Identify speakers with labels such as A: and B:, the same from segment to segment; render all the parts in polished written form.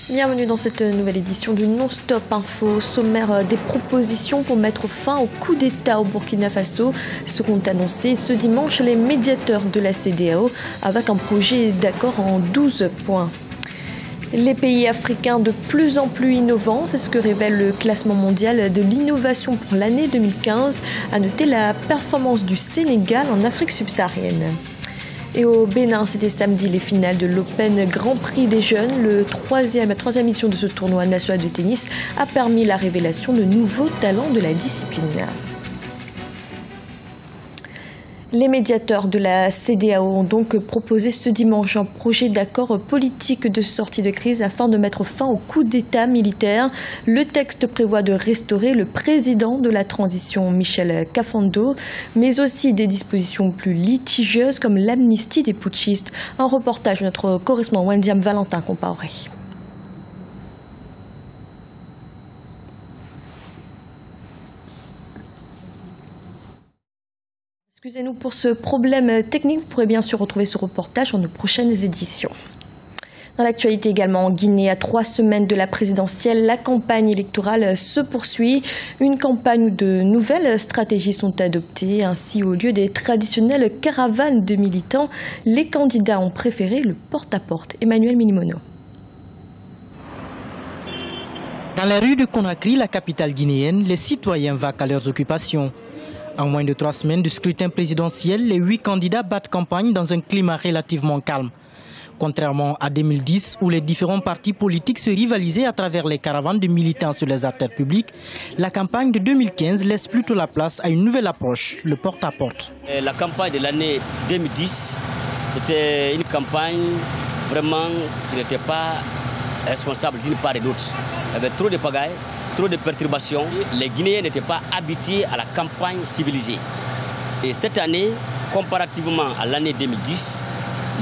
A: Bienvenue dans cette nouvelle édition du Non-Stop Info. Sommaire des propositions pour mettre fin au coup d'État au Burkina Faso. Ce qu'ont annoncé ce dimanche les médiateurs de la CEDEAO avec un projet d'accord en 12 points. Les pays africains de plus en plus innovants, c'est ce que révèle le classement mondial de l'innovation pour l'année 2015. À noter la performance du Sénégal en Afrique subsaharienne. Et au Bénin, c'était samedi les finales de l'Open Grand Prix des Jeunes. La troisième édition de ce tournoi national de tennis a permis la révélation de nouveaux talents de la discipline. Les médiateurs de la CEDEAO ont donc proposé ce dimanche un projet d'accord politique de sortie de crise afin de mettre fin au coup d'État militaire. Le texte prévoit de restaurer le président de la transition, Michel Kafando, mais aussi des dispositions plus litigieuses comme l'amnistie des putschistes. Un reportage de notre correspondant Wendiam Valentin Compaoré. Excusez-nous pour ce problème technique. Vous pourrez bien sûr retrouver ce reportage dans nos prochaines éditions. Dans l'actualité également, en Guinée, à 3 semaines de la présidentielle, la campagne électorale se poursuit. Une campagne où de nouvelles stratégies sont adoptées. Ainsi, au lieu des traditionnelles caravanes de militants, les candidats ont préféré le porte-à-porte. Emmanuel Minimono.
B: Dans les rues de Conakry, la capitale guinéenne, les citoyens vaquent à leurs occupations. En moins de 3 semaines du scrutin présidentiel, les 8 candidats battent campagne dans un climat relativement calme. Contrairement à 2010, où les différents partis politiques se rivalisaient à travers les caravanes de militants sur les artères publiques, la campagne de 2015 laisse plutôt la place à une nouvelle approche, le porte-à-porte.
C: La campagne de l'année 2010, c'était une campagne vraiment qui n'était pas responsable d'une part et d'autre. Il y avait trop de pagaille, trop de perturbations. Les Guinéens n'étaient pas habitués à la campagne civilisée. Et cette année, comparativement à l'année 2010,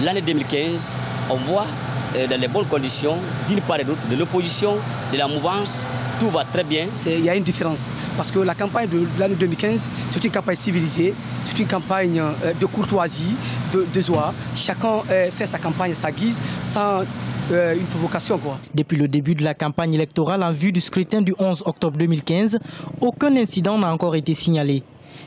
C: l'année 2015, on voit dans les bonnes conditions, d'une part et d'autre, de l'opposition, de la mouvance, tout va très bien.
D: Il y a une différence, parce que la campagne de l'année 2015, c'est une campagne civilisée, c'est une campagne de courtoisie, de joie. Chacun fait sa campagne à sa guise, sans une provocation, quoi.
B: Depuis le début de la campagne électorale en vue du scrutin du 11 octobre 2015, aucun incident n'a encore été signalé.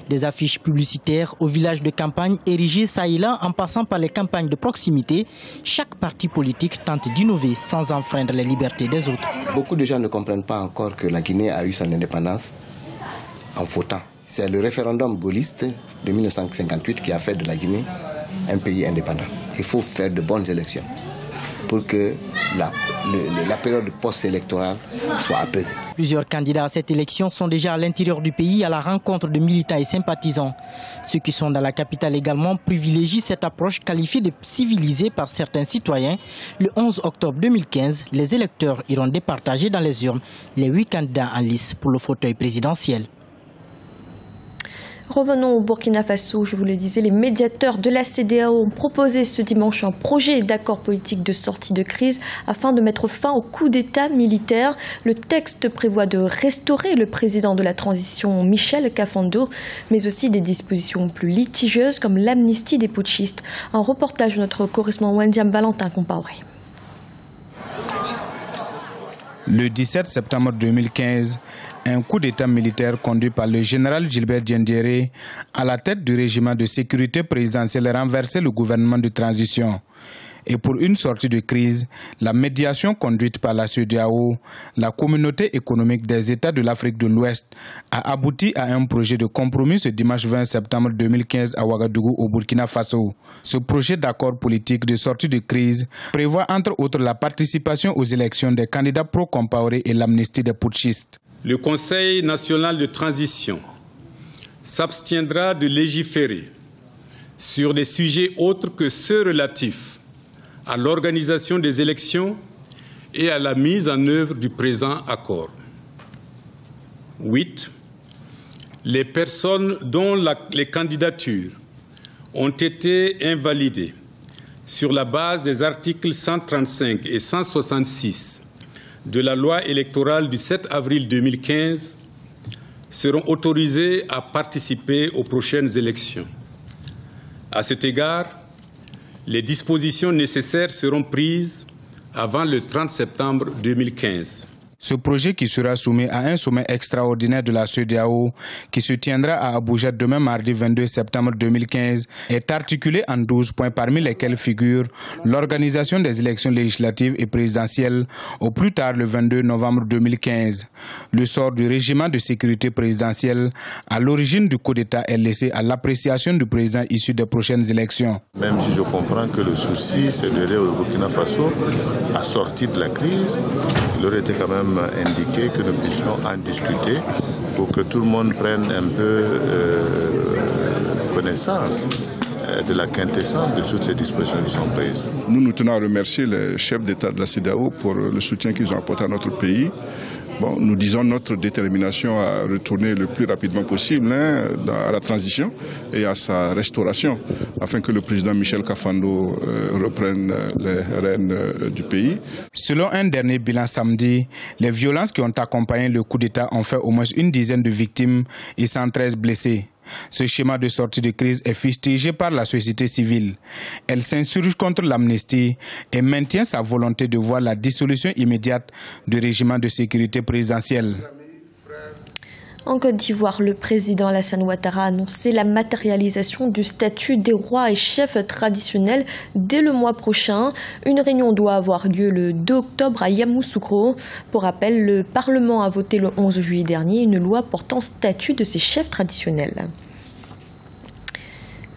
B: Des affiches publicitaires au village de campagne érigées ça et là en passant par les campagnes de proximité, chaque parti politique tente d'innover sans enfreindre les libertés des autres.
E: Beaucoup de gens ne comprennent pas encore que la Guinée a eu son indépendance en faux temps. C'est le référendum gaulliste de 1958 qui a fait de la Guinée un pays indépendant. Il faut faire de bonnes élections pour que la période post-électorale soit apaisée.
B: Plusieurs candidats à cette élection sont déjà à l'intérieur du pays à la rencontre de militants et sympathisants. Ceux qui sont dans la capitale également privilégient cette approche qualifiée de civilisée par certains citoyens. Le 11 octobre 2015, les électeurs iront départager dans les urnes les 8 candidats en lice pour le fauteuil présidentiel.
A: Revenons au Burkina Faso, je vous le disais, les médiateurs de la CEDEAO ont proposé ce dimanche un projet d'accord politique de sortie de crise afin de mettre fin au coup d'État militaire. Le texte prévoit de restaurer le président de la transition, Michel Kafando, mais aussi des dispositions plus litigieuses comme l'amnistie des putschistes. Un reportage de notre correspondant Wendiam Valentin Compaoré.
F: Le 17 septembre 2015, un coup d'État militaire conduit par le général Gilbert Diendéré à la tête du régiment de sécurité présidentielle renversait le gouvernement de transition. Et pour une sortie de crise, la médiation conduite par la CEDEAO, la communauté économique des États de l'Afrique de l'Ouest, a abouti à un projet de compromis ce dimanche 20 septembre 2015 à Ouagadougou au Burkina Faso. Ce projet d'accord politique de sortie de crise prévoit entre autres la participation aux élections des candidats pro-Compaoré et l'amnistie des putschistes.
G: Le Conseil national de transition s'abstiendra de légiférer sur des sujets autres que ceux relatifs à l'organisation des élections et à la mise en œuvre du présent accord. 8. Les personnes dont les candidatures ont été invalidées sur la base des articles 135 et 166 de la loi électorale du 7 avril 2015 seront autorisées à participer aux prochaines élections. À cet égard, les dispositions nécessaires seront prises avant le 30 septembre 2015.
F: Ce projet, qui sera soumis à un sommet extraordinaire de la CEDEAO qui se tiendra à Abuja demain mardi 22 septembre 2015, est articulé en 12 points parmi lesquels figure l'organisation des élections législatives et présidentielles au plus tard le 22 novembre 2015. Le sort du régime de sécurité présidentielle à l'origine du coup d'État est laissé à l'appréciation du président issu des prochaines élections.
H: Même si je comprends que le souci, c'est d'aider le Burkina Faso à sortir de la crise, il aurait été quand même indiqué que nous puissions en discuter pour que tout le monde prenne un peu connaissance de la quintessence de toutes ces dispositions qui sont prises.
I: Nous tenons à remercier les chefs d'État de la CEDEAO pour le soutien qu'ils ont apporté à notre pays. Bon, nous disons notre détermination à retourner le plus rapidement possible à la transition et à sa restauration, afin que le président Michel Kafando reprenne les rênes du pays.
F: Selon un dernier bilan samedi, les violences qui ont accompagné le coup d'État ont fait au moins une dizaine de victimes et 113 blessés. Ce schéma de sortie de crise est fustigé par la société civile. Elle s'insurge contre l'amnistie et maintient sa volonté de voir la dissolution immédiate du régime de sécurité présidentielle.
A: En Côte d'Ivoire, le président Alassane Ouattara a annoncé la matérialisation du statut des rois et chefs traditionnels dès le mois prochain. Une réunion doit avoir lieu le 2 octobre à Yamoussoukro. Pour rappel, le Parlement a voté le 11 juillet dernier une loi portant statut de ces chefs traditionnels.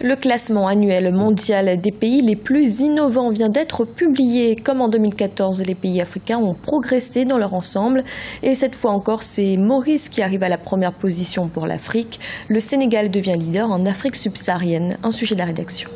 A: Le classement annuel mondial des pays les plus innovants vient d'être publié. Comme en 2014, les pays africains ont progressé dans leur ensemble. Et cette fois encore, c'est Maurice qui arrive à la première position pour l'Afrique. Le Sénégal devient leader en Afrique subsaharienne. Un sujet de la rédaction.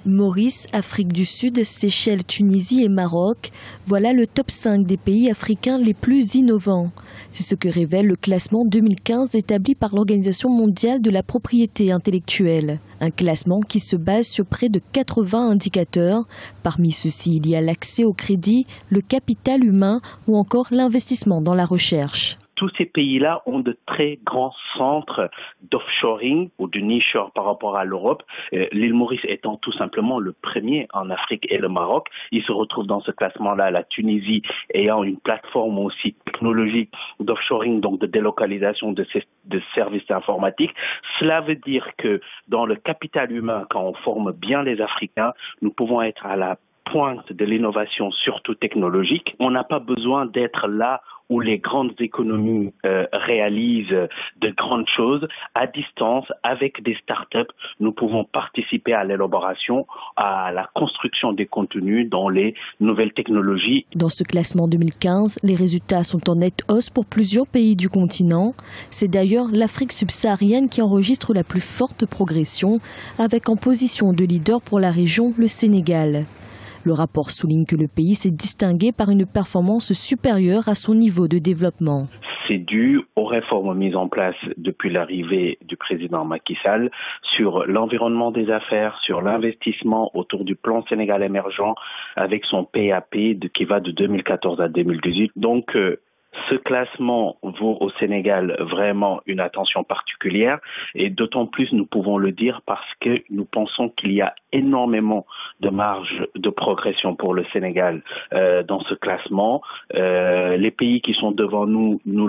J: Maurice, Afrique du Sud, Seychelles, Tunisie et Maroc, voilà le top 5 des pays africains les plus innovants. C'est ce que révèle le classement 2015 établi par l'Organisation mondiale de la propriété intellectuelle. Un classement qui se base sur près de 80 indicateurs. Parmi ceux-ci, il y a l'accès au crédit, le capital humain ou encore l'investissement dans la recherche.
K: Tous ces pays-là ont de très grands centres d'offshoring ou de nearshore par rapport à l'Europe. L'île Maurice étant tout simplement le premier en Afrique et le Maroc. Ils se retrouvent dans ce classement-là, la Tunisie ayant une plateforme aussi technologique d'offshoring, donc de délocalisation de services informatiques. Cela veut dire que dans le capital humain, quand on forme bien les Africains, nous pouvons être à la pointe de l'innovation, surtout technologique. On n'a pas besoin d'être là où les grandes économies réalisent de grandes choses. À distance, avec des startups, nous pouvons participer à l'élaboration, à la construction des contenus dans les nouvelles technologies.
J: Dans ce classement 2015, les résultats sont en nette hausse pour plusieurs pays du continent. C'est d'ailleurs l'Afrique subsaharienne qui enregistre la plus forte progression, avec en position de leader pour la région le Sénégal. Le rapport souligne que le pays s'est distingué par une performance supérieure à son niveau de développement.
K: C'est dû aux réformes mises en place depuis l'arrivée du président Macky Sall sur l'environnement des affaires, sur l'investissement autour du plan Sénégal émergent avec son PAP qui va de 2014 à 2018. Donc, ce classement vaut au Sénégal vraiment une attention particulière et d'autant plus nous pouvons le dire parce que nous pensons qu'il y a énormément de marge de progression pour le Sénégal dans ce classement. Les pays qui sont devant nous, nous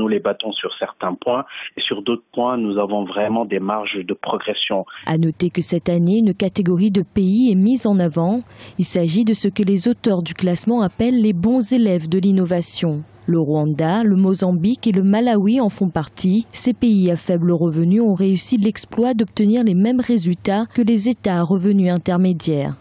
K: les battons sur certains points et sur d'autres points, nous avons vraiment des marges de progression.
J: À noter que cette année, une catégorie de pays est mise en avant. Il s'agit de ce que les auteurs du classement appellent les bons élèves de l'innovation. Le Rwanda, le Mozambique et le Malawi en font partie. Ces pays à faible revenu ont réussi l'exploit d'obtenir les mêmes résultats que les États à revenus intermédiaires.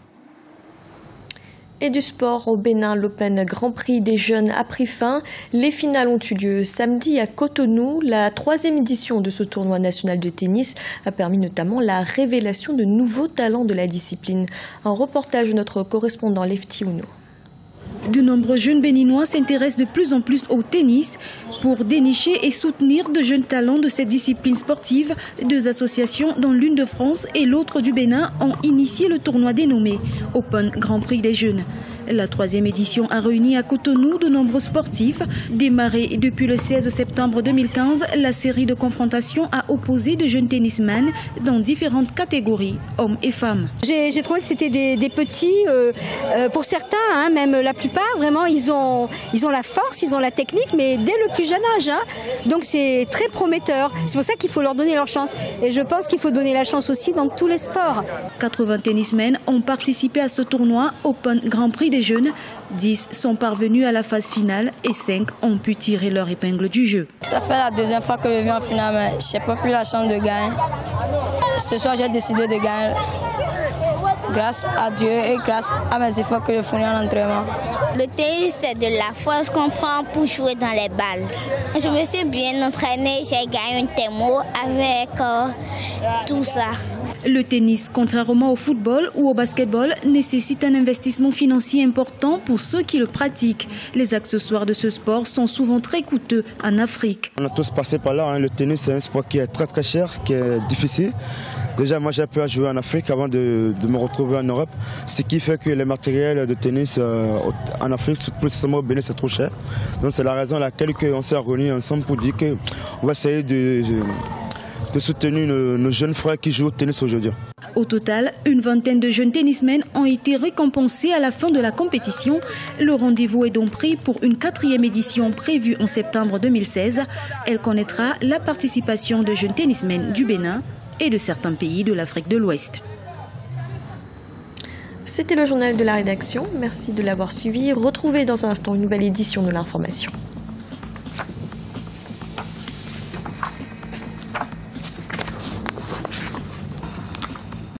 A: Et du sport au Bénin, l'Open Grand Prix des jeunes a pris fin. Les finales ont eu lieu samedi à Cotonou. La 3e édition de ce tournoi national de tennis a permis notamment la révélation de nouveaux talents de la discipline. Un reportage de notre correspondant Lefty Ouno.
L: De nombreux jeunes béninois s'intéressent de plus en plus au tennis. Pour dénicher et soutenir de jeunes talents de cette discipline sportive, 2 associations, dont l'une de France et l'autre du Bénin, ont initié le tournoi dénommé Open Grand Prix des jeunes. La 3e édition a réuni à Cotonou de nombreux sportifs. Démarrée depuis le 16 septembre 2015, la série de confrontations a opposé de jeunes tennismen dans différentes catégories, hommes et femmes.
M: J'ai trouvé que c'était des petits, pour certains, hein, même la plupart, vraiment, ils ont la force, ils ont la technique, mais dès le plus jeune âge. Hein. Donc c'est très prometteur. C'est pour ça qu'il faut leur donner leur chance. Et je pense qu'il faut donner la chance aussi dans tous les sports.
L: 80 tennismen ont participé à ce tournoi Open Grand Prix des jeunes. 10 sont parvenus à la phase finale et 5 ont pu tirer leur épingle du jeu.
N: Ça fait la 2e fois que je viens en finale, mais je n'ai pas eu la chance de gagner. Ce soir, j'ai décidé de gagner grâce à Dieu et grâce à mes efforts que je fournis en entraînement.
O: Le tennis, c'est de la force qu'on prend pour jouer dans les balles. Je me suis bien entraînée, j'ai gagné un témo avec tout ça.
L: Le tennis, contrairement au football ou au basketball, nécessite un investissement financier important pour ceux qui le pratiquent. Les accessoires de ce sport sont souvent très coûteux en Afrique.
P: On a tous passé par là. Hein. Le tennis, c'est un sport qui est très cher, qui est difficile. Déjà, moi, j'ai pu jouer en Afrique avant de me retrouver en Europe. Ce qui fait que les matériels de tennis en Afrique, plus précisément au Bénin, c'est trop cher. Donc, c'est la raison à laquelle on s'est réunis ensemble pour dire qu'on va essayer de soutenir nos jeunes frères qui jouent au tennis aujourd'hui.
L: Au total, une vingtaine de jeunes tennismen ont été récompensés à la fin de la compétition. Le rendez-vous est donc pris pour une 4e édition prévue en septembre 2016. Elle connaîtra la participation de jeunes tennismen du Bénin et de certains pays de l'Afrique de l'Ouest.
A: C'était le journal de la rédaction. Merci de l'avoir suivi. Retrouvez dans un instant une nouvelle édition de l'information.